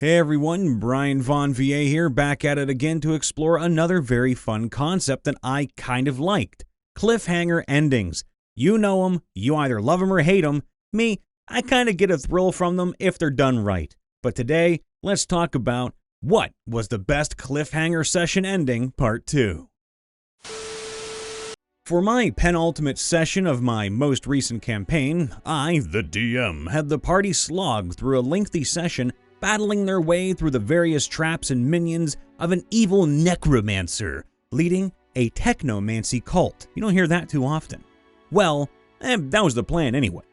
Hey everyone, Brian Von VA here, back at it again to explore another very fun concept that I kind of liked. Cliffhanger endings. You know them, you either love them or hate them. Me, I kind of get a thrill from them if they're done right. But today, let's talk about what was the best cliffhanger session ending, part 2. For my penultimate session of my most recent campaign, I, the DM, had the party slog through a lengthy session battling their way through the various traps and minions of an evil necromancer leading a technomancy cult. You don't hear that too often. Well, that was the plan anyway.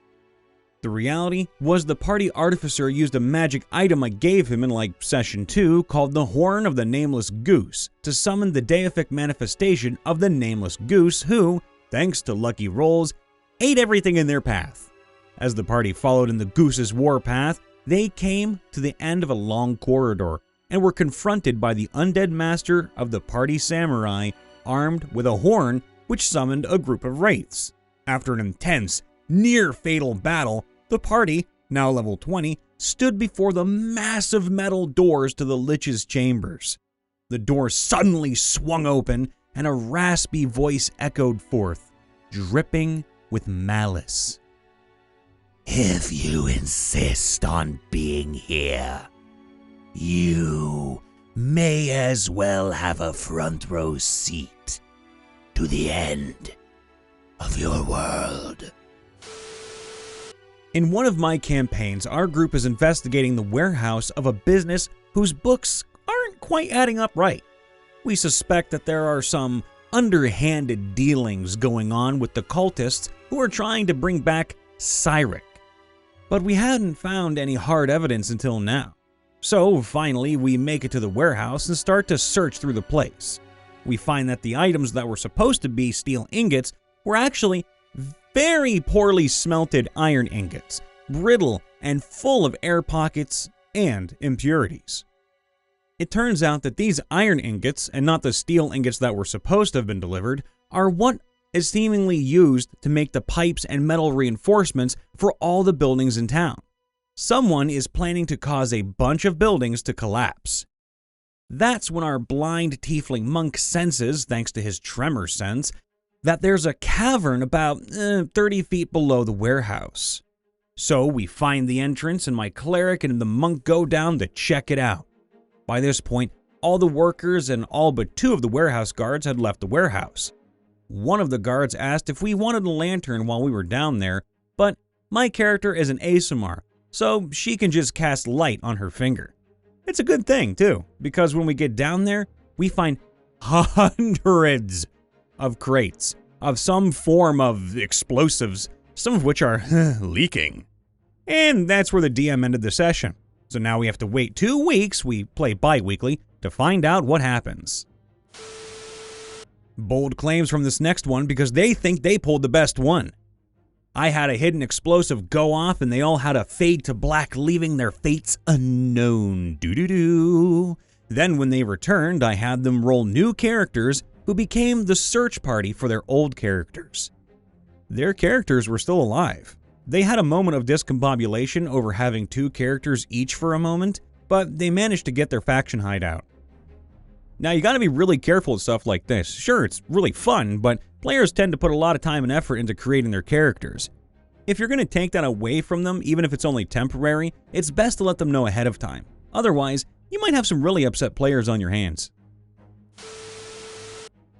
The reality was the party artificer used a magic item I gave him in session 2 called the Horn of the Nameless Goose to summon the deific manifestation of the Nameless Goose who, thanks to lucky rolls, ate everything in their path. As the party followed in the goose's warpath, they came to the end of a long corridor and were confronted by the undead master of the party samurai armed with a horn which summoned a group of wraiths. After an intense, near-fatal battle, the party, now level 20, stood before the massive metal doors to the Lich's chambers. The doors suddenly swung open and a raspy voice echoed forth, dripping with malice. If you insist on being here, you may as well have a front row seat to the end of your world. In one of my campaigns, our group is investigating the warehouse of a business whose books aren't quite adding up right. We suspect that there are some underhanded dealings going on with the cultists who are trying to bring back Cyric. But we hadn't found any hard evidence until now. So finally, we make it to the warehouse and start to search through the place. We find that the items that were supposed to be steel ingots were actually very poorly smelted iron ingots, brittle and full of air pockets and impurities. It turns out that these iron ingots, and not the steel ingots that were supposed to have been delivered, are what is seemingly used to make the pipes and metal reinforcements for all the buildings in town. Someone is planning to cause a bunch of buildings to collapse. That's when our blind tiefling monk senses, thanks to his tremor sense, that there's a cavern about 30 feet below the warehouse. So we find the entrance and my cleric and the monk go down to check it out. By this point, all the workers and all but 2 of the warehouse guards had left the warehouse. One of the guards asked if we wanted a lantern while we were down there, but my character is an ASMR, so she can just cast light on her finger. It's a good thing, too, because when we get down there, we find hundreds of crates of some form of explosives, some of which are leaking. And that's where the DM ended the session. So now we have to wait 2 weeks, we play bi-weekly, to find out what happens. Bold claims from this next one because they think they pulled the best one. I had a hidden explosive go off and they all had to fade to black, leaving their fates unknown. Doo-doo-doo. Then when they returned, I had them roll new characters who became the search party for their old characters. Their characters were still alive. They had a moment of discombobulation over having 2 characters each for a moment, but they managed to get their faction hideout. Now, you gotta be really careful with stuff like this. Sure, it's really fun, but players tend to put a lot of time and effort into creating their characters. If you're gonna take that away from them, even if it's only temporary, it's best to let them know ahead of time. Otherwise, you might have some really upset players on your hands.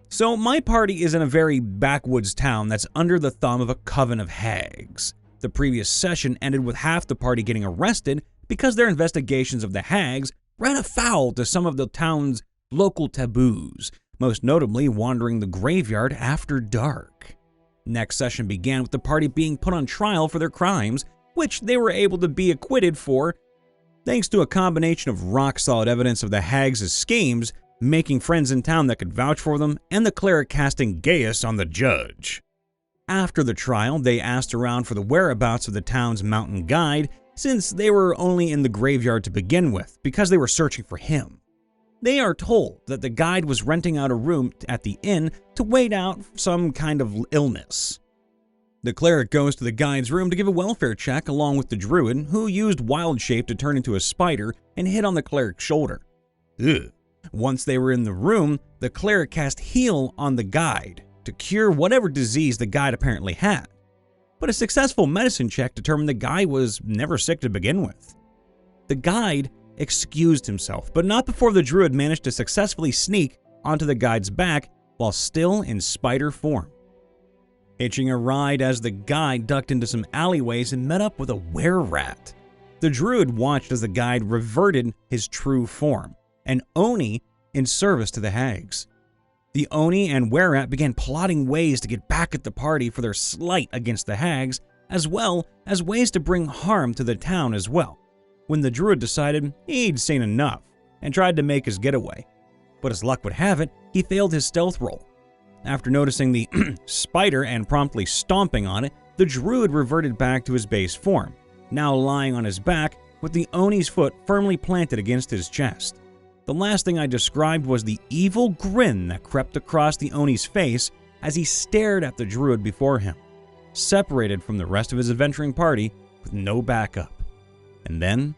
So, my party is in a very backwoods town that's under the thumb of a coven of hags. The previous session ended with half the party getting arrested because their investigations of the hags ran afoul to some of the town's local taboos, most notably wandering the graveyard after dark. Next session began with the party being put on trial for their crimes, which they were able to be acquitted for, thanks to a combination of rock-solid evidence of the hags' schemes, making friends in town that could vouch for them, and the cleric casting Gaius on the judge. After the trial, they asked around for the whereabouts of the town's mountain guide, since they were only in the graveyard to begin with, because they were searching for him. They are told that the guide was renting out a room at the inn to wait out some kind of illness. The cleric goes to the guide's room to give a welfare check along with the druid, who used wild shape to turn into a spider and hit on the cleric's shoulder. Ugh. Once they were in the room, the cleric cast heal on the guide to cure whatever disease the guide apparently had. But a successful medicine check determined the guy was never sick to begin with. The guide excused himself, but not before the druid managed to successfully sneak onto the guide's back while still in spider form. Hitching a ride as the guide ducked into some alleyways and met up with a were-rat. The druid watched as the guide reverted his true form, an Oni in service to the hags. The Oni and were-rat began plotting ways to get back at the party for their slight against the hags, as well as ways to bring harm to the town as well, when the druid decided he'd seen enough and tried to make his getaway. But as luck would have it, he failed his stealth roll. After noticing the spider and promptly stomping on it, the druid reverted back to his base form, now lying on his back with the Oni's foot firmly planted against his chest. The last thing I described was the evil grin that crept across the Oni's face as he stared at the druid before him, separated from the rest of his adventuring party with no backup. And then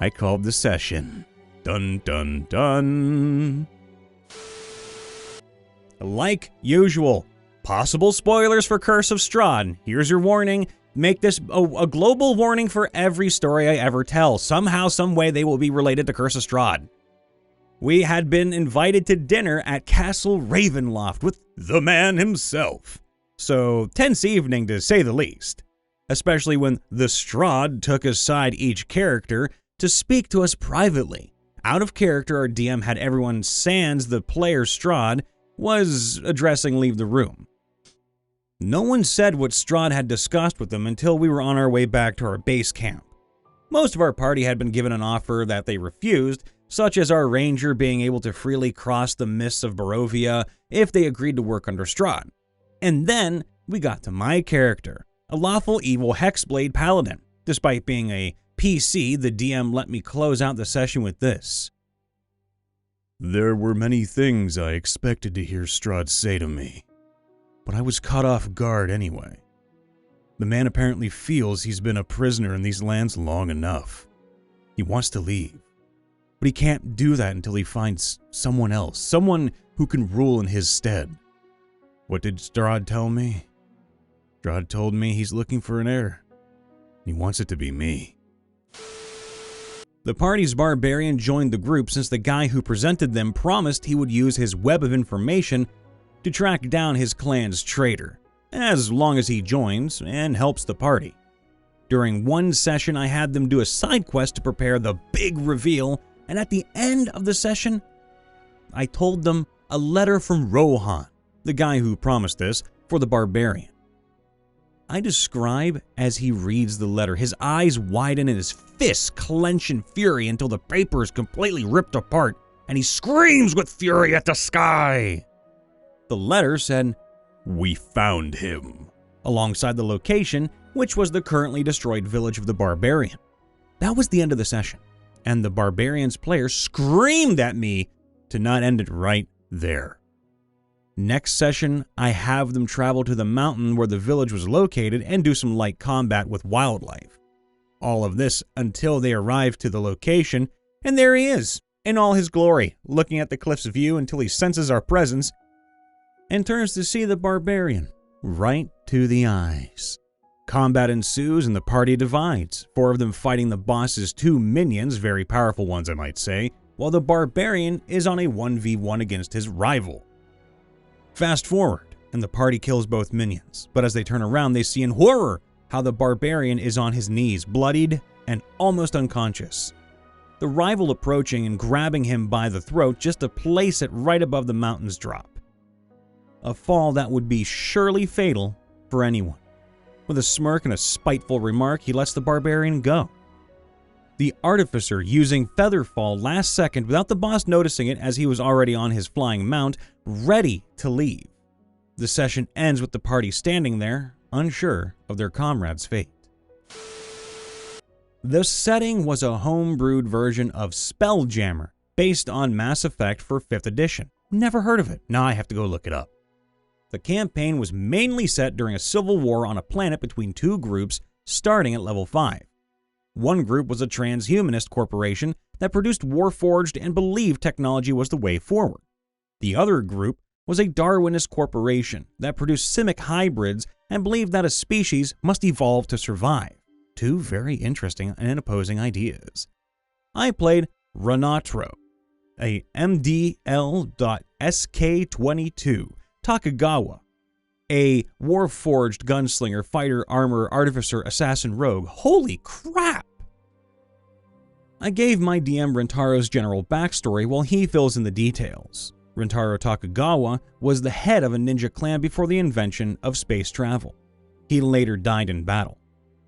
I called the session. Dun dun dun. Like usual, possible spoilers for Curse of Strahd. Here's your warning. Make this a global warning for every story I ever tell. Somehow, some way, they will be related to Curse of Strahd. We had been invited to dinner at Castle Ravenloft with the man himself. So, tense evening to say the least. Especially when the Strahd took aside each character to speak to us privately. Out of character, our DM had everyone sans the player Strahd was addressing leave the room. No one said what Strahd had discussed with them until we were on our way back to our base camp. Most of our party had been given an offer that they refused, such as our ranger being able to freely cross the mists of Barovia if they agreed to work under Strahd. And then we got to my character, a lawful evil hexblade paladin. Despite being a PC, the DM let me close out the session with this. There were many things I expected to hear Strahd say to me, but I was caught off guard anyway. The man apparently feels he's been a prisoner in these lands long enough. He wants to leave, but he can't do that until he finds someone else, someone who can rule in his stead. What did Strahd tell me? Strahd told me he's looking for an heir. He wants it to be me. The party's barbarian joined the group since the guy who presented them promised he would use his web of information to track down his clan's traitor, as long as he joins and helps the party. During one session, I had them do a side quest to prepare the big reveal, and at the end of the session, I told them a letter from Rohan, the guy who promised this, for the barbarian. I describe as he reads the letter. His eyes widen and his fists clench in fury until the paper is completely ripped apart, and he screams with fury at the sky. The letter said, "We found him," alongside the location, which was the currently destroyed village of the Barbarian. That was the end of the session, and the Barbarian's player screamed at me to not end it right there. Next session, I have them travel to the mountain where the village was located and do some light combat with wildlife. All of this until they arrive to the location, and there he is, in all his glory, looking at the cliff's view until he senses our presence and turns to see the barbarian right to the eyes. Combat ensues and the party divides, 4 of them fighting the boss's 2 minions, very powerful ones I might say, while the barbarian is on a 1v1 against his rival. Fast forward, and the party kills both minions, but as they turn around, they see in horror how the barbarian is on his knees, bloodied and almost unconscious. The rival approaching and grabbing him by the throat just to place it right above the mountain's drop. A fall that would be surely fatal for anyone. With a smirk and a spiteful remark, he lets the barbarian go. The artificer using Featherfall last second without the boss noticing it as he was already on his flying mount, ready to leave. The session ends with the party standing there, unsure of their comrade's fate. The setting was a homebrewed version of Spelljammer, based on Mass Effect for 5th edition. Never heard of it. Now I have to go look it up. The campaign was mainly set during a civil war on a planet between two groups starting at level 5. One group was a transhumanist corporation that produced Warforged and believed technology was the way forward. The other group was a Darwinist corporation that produced simic hybrids and believed that a species must evolve to survive. Two very interesting and opposing ideas. I played Renatro, a MDL.SK22 Takagawa, a Warforged gunslinger, fighter, armor, artificer, assassin, rogue. Holy crap! I gave my DM Rentaro's general backstory while he fills in the details. Rentaro Takagawa was the head of a ninja clan before the invention of space travel. He later died in battle.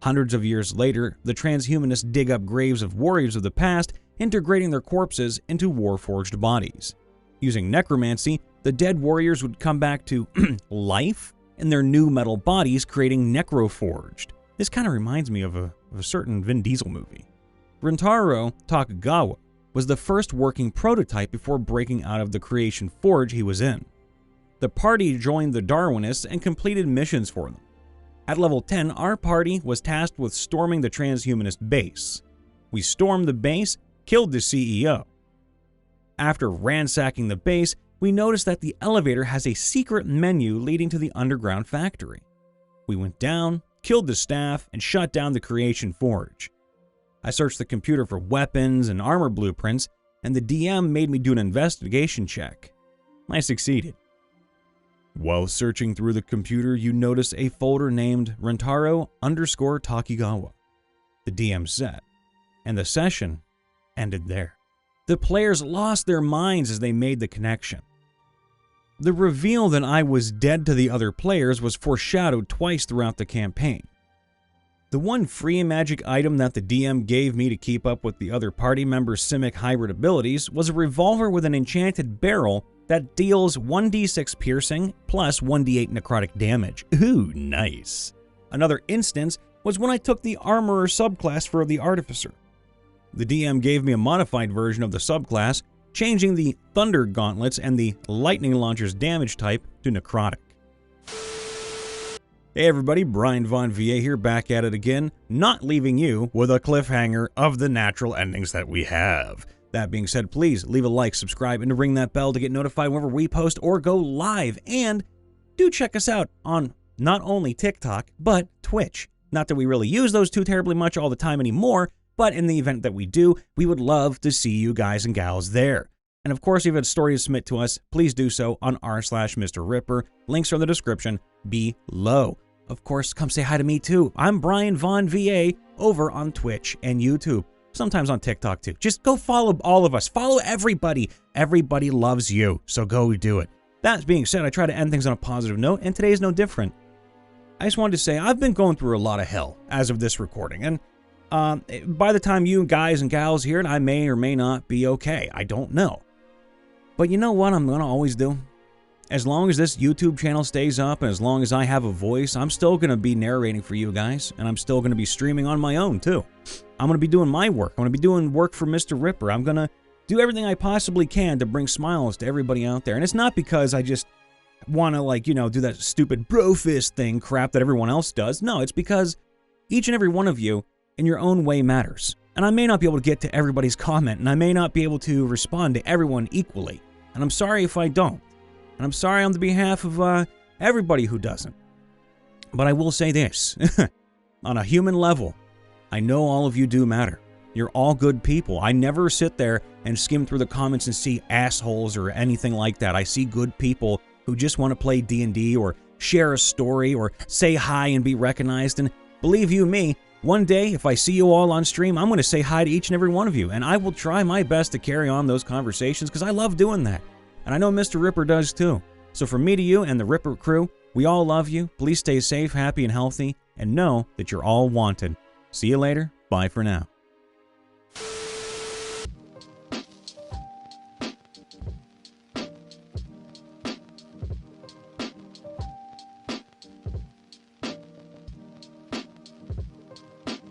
Hundreds of years later, the transhumanists dig up graves of warriors of the past, integrating their corpses into warforged bodies. Using necromancy, the dead warriors would come back to life in their new metal bodies, creating necroforged. This kind of reminds me of a certain Vin Diesel movie. Rentaro Takagawa was the first working prototype before breaking out of the creation forge he was in. The party joined the Darwinists and completed missions for them. At level 10, our party was tasked with storming the transhumanist base. We stormed the base, killed the CEO. After ransacking the base, we noticed that the elevator has a secret menu leading to the underground factory. We went down, killed the staff, and shut down the creation forge. I searched the computer for weapons and armor blueprints, and the DM made me do an investigation check. I succeeded. While searching through the computer, you notice a folder named Rentaro_Takigawa. The DM said, and the session ended there. The players lost their minds as they made the connection. The reveal that I was dead to the other players was foreshadowed twice throughout the campaign. The one free magic item that the DM gave me to keep up with the other party members' simic hybrid abilities was a revolver with an enchanted barrel that deals 1d6 piercing plus 1d8 necrotic damage. Ooh, nice. Another instance was when I took the armorer subclass for the artificer. The DM gave me a modified version of the subclass, changing the thunder gauntlets and the lightning launcher's damage type to necrotic. Hey everybody, Brian Von VA here, back at it again, not leaving you with a cliffhanger of the natural endings that we have. That being said, please leave a like, subscribe, and ring that bell to get notified whenever we post or go live. And do check us out on not only TikTok, but Twitch. Not that we really use those two terribly much all the time anymore, but in the event that we do, we would love to see you guys and gals there. And of course, if you have a story to submit to us, please do so on r/MrRipper. Links are in the description below. Of course, come say hi to me too. I'm Brian Von VA over on Twitch and YouTube. Sometimes on TikTok too. Just go follow all of us. Follow everybody. Everybody loves you, so go do it. That being said, I try to end things on a positive note, and today is no different. I just wanted to say I've been going through a lot of hell as of this recording, and by the time you guys and gals hear it, I may or may not be okay. I don't know. But you know what I'm going to always do? As long as this YouTube channel stays up and as long as I have a voice, I'm still going to be narrating for you guys, and I'm still going to be streaming on my own too. I'm going to be doing my work. I'm going to be doing work for MrRipper. I'm going to do everything I possibly can to bring smiles to everybody out there. And it's not because I just want to, like, you know, do that stupid bro fist thing crap that everyone else does. No, it's because each and every one of you in your own way matters. And I may not be able to get to everybody's comment, and I may not be able to respond to everyone equally. And I'm sorry if I don't. And I'm sorry on the behalf of everybody who doesn't. But I will say this. On a human level, I know all of you do matter. You're all good people. I never sit there and skim through the comments and see assholes or anything like that. I see good people who just want to play D&D or share a story or say hi and be recognized. And believe you me, one day, if I see you all on stream, I'm going to say hi to each and every one of you. And I will try my best to carry on those conversations because I love doing that. And I know MrRipper does too. So from me to you and the Ripper crew, we all love you. Please stay safe, happy, and healthy. And know that you're all wanted. See you later. Bye for now.